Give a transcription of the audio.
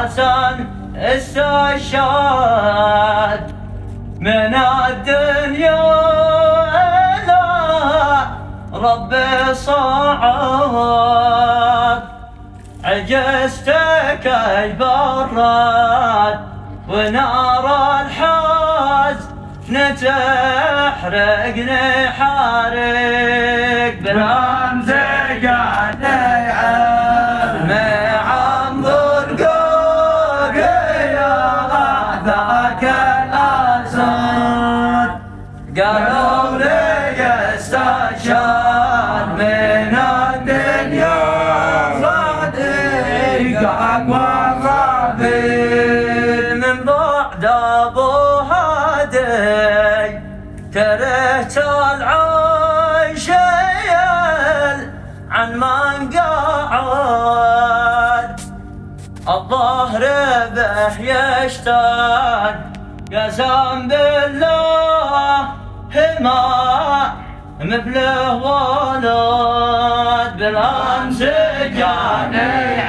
حسن استشهد من الدنيا إلى ربي صعد، عجزت كي برد ونار الحزن تحرقني حرق برمزك النعم معمر قوقي ذاك الأسد، قالوا لي استشهد من الدنيا صديقك والرفيق. من بعد ابو هادي كرهت العيش عن من قعد، الظهر به يشتد قسم بالله ما مثله ولد بالامس جاني